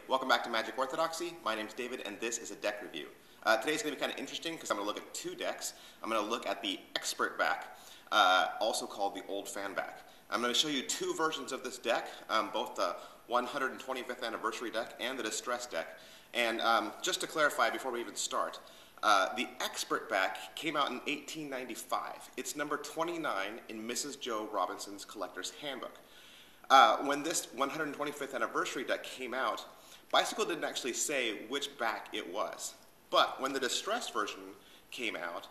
welcome back to Magic Orthodoxy. My name's David and this is a deck review. Today's going to be kind of interesting because I'm going to look at two decks. I'm going to look at the Expert back, also called the Old Fan back. I'm going to show you two versions of this deck, both the 125th anniversary deck and the Distressed deck. And just to clarify before we even start, the Expert back came out in 1895. It's number 29 in Mrs. Joe Robinson's Collector's Handbook. When this 125th anniversary deck came out, Bicycle didn't actually say which back it was. But when the Distressed version came out,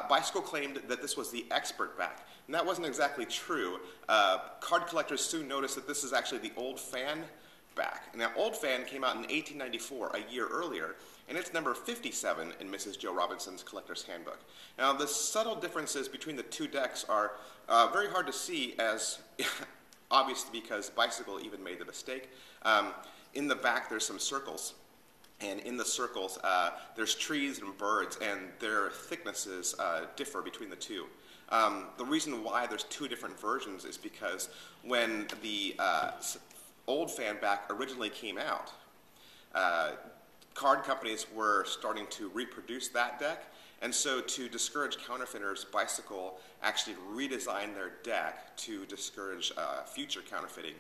Bicycle claimed that this was the Expert back. And that wasn't exactly true. Card collectors soon noticed that this is actually the Old Fan back. Now, Old Fan came out in 1894, a year earlier, and it's number 57 in Mrs. Joe Robinson's Collector's Handbook. Now, the subtle differences between the two decks are very hard to see, as obviously because Bicycle even made the mistake. In the back, there's some circles. And in the circles, there's trees and birds, and their thicknesses differ between the two. The reason why there's two different versions is because when the Old Fan back originally came out, card companies were starting to reproduce that deck, and so to discourage counterfeiters, Bicycle actually redesigned their deck to discourage future counterfeiting.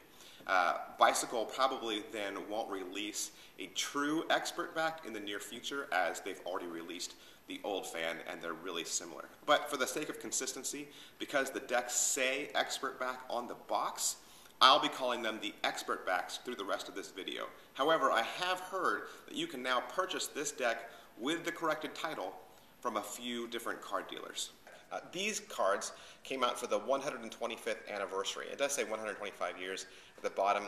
Bicycle probably then won't release a true Expert back in the near future, as they've already released the Old Fan and they're really similar. But for the sake of consistency, because the decks say Expert back on the box, I'll be calling them the Expert backs through the rest of this video. However, I have heard that you can now purchase this deck with the corrected title from a few different card dealers. These cards came out for the 125th anniversary. It does say 125 years at the bottom.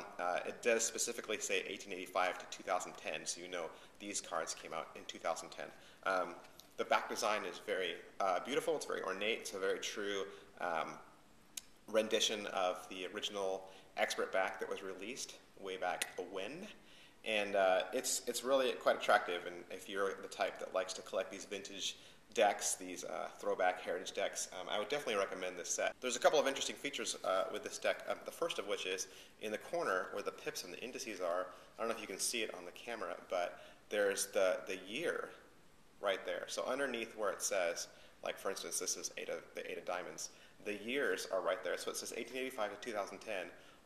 It does specifically say 1885 to 2010, so you know these cards came out in 2010. The back design is very beautiful. It's very ornate. It's a very true rendition of the original Expert back that was released way back when. And it's really quite attractive, and if you're the type that likes to collect these vintage decks, these throwback heritage decks, I would definitely recommend this set. There's a couple of interesting features with this deck, the first of which is in the corner where the pips and the indices are. I don't know if you can see it on the camera, but there's the year right there. So underneath where it says, like for instance, this is the 8 of diamonds, the years are right there. So it says 1885 to 2010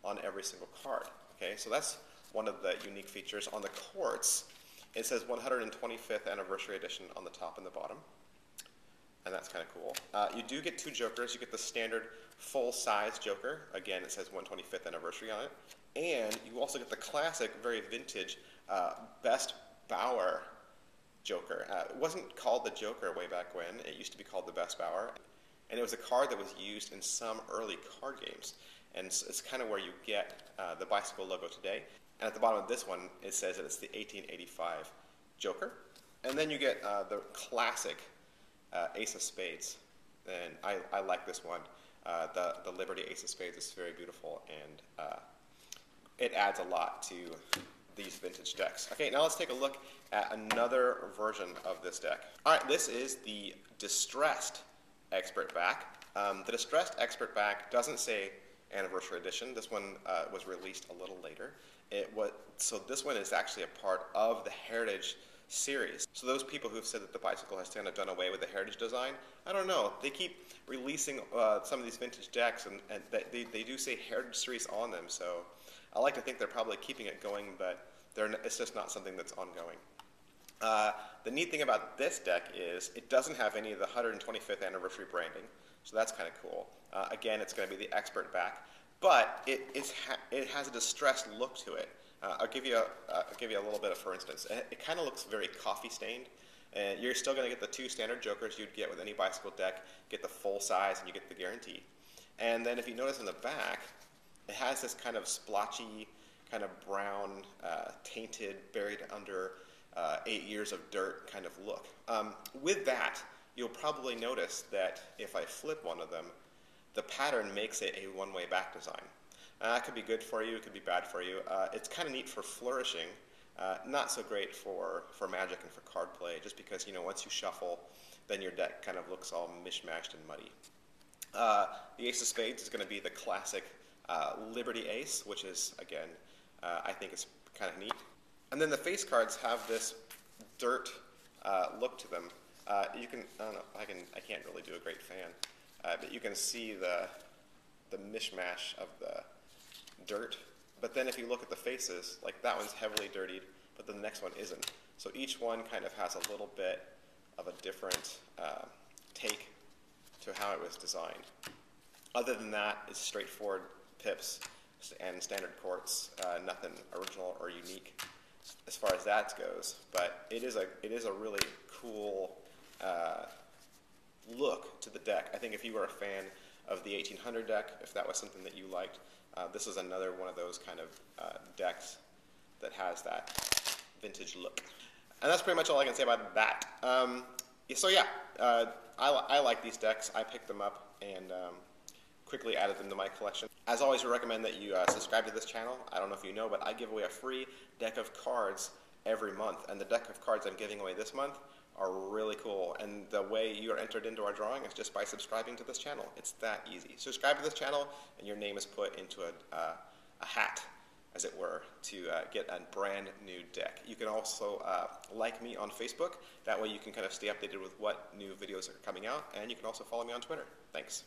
on every single card. Okay, so that's one of the unique features. On the quartz, it says 125th anniversary edition on the top and the bottom. And that's kind of cool. You do get two jokers. You get the standard full-size joker. Again, it says 125th anniversary on it. And you also get the classic, very vintage, Best Bower joker. It wasn't called the Joker way back when. It used to be called the Best Bower. And it was a card that was used in some early card games. And it's kind of where you get the Bicycle logo today. And at the bottom of this one, it says that it's the 1885 Joker. And then you get the classic Ace of Spades, and I like this one. The Liberty Ace of Spades is very beautiful, and it adds a lot to these vintage decks. Okay, now let's take a look at another version of this deck. All right, this is the Distressed Expert back. The Distressed Expert back doesn't say Anniversary Edition. This one was released a little later. So this one is actually a part of the Heritage series. So those people who've said that the Bicycle has kind of done away with the heritage design, I don't know. They keep releasing some of these vintage decks, and they do say heritage series on them, so I like to think they're probably keeping it going, but it's just not something that's ongoing. The neat thing about this deck is it doesn't have any of the 125th anniversary branding, so that's kind of cool. Again, it's going to be the Expert back, but it has a distressed look to it. I'll give you a little bit of, for instance. It kind of looks very coffee stained, and you're still going to get the two standard jokers you'd get with any Bicycle deck. Get the full size, and you get the guarantee. And then if you notice in the back, it has this kind of splotchy, kind of brown, tainted, buried under 8 years of dirt kind of look. With that, you'll probably notice that if I flip one of them, the pattern makes it a one-way back design. That could be good for you, it could be bad for you. It's kind of neat for flourishing, not so great for Magic and for card play, just because, you know, once you shuffle, then your deck kind of looks all mishmashed and muddy. The Ace of Spades is going to be the classic Liberty Ace, which is, again, I think is kind of neat. And then the face cards have this dirt look to them. You can, I don't know, I can't really do a great fan, but you can see the mishmash of the dirt. But then if you look at the faces, like that one's heavily dirtied, but the next one isn't. So each one kind of has a little bit of a different take to how it was designed. Other than that, it's straightforward pips and standard quartz, nothing original or unique as far as that goes. But it is a really cool look to the deck. I think if you were a fan of the 1800 deck, if that was something that you liked, this is another one of those kind of decks that has that vintage look. And that's pretty much all I can say about that. So yeah, I like these decks. I picked them up and quickly added them to my collection. As always, we recommend that you subscribe to this channel. I don't know if you know, but I give away a free deck of cards every month. And the deck of cards I'm giving away this month are really cool. And the way you are entered into our drawing is just by subscribing to this channel. It's that easy. Subscribe to this channel and your name is put into a hat, as it were, to get a brand new deck. You can also like me on Facebook. That way you can kind of stay updated with what new videos are coming out. And you can also follow me on Twitter. Thanks.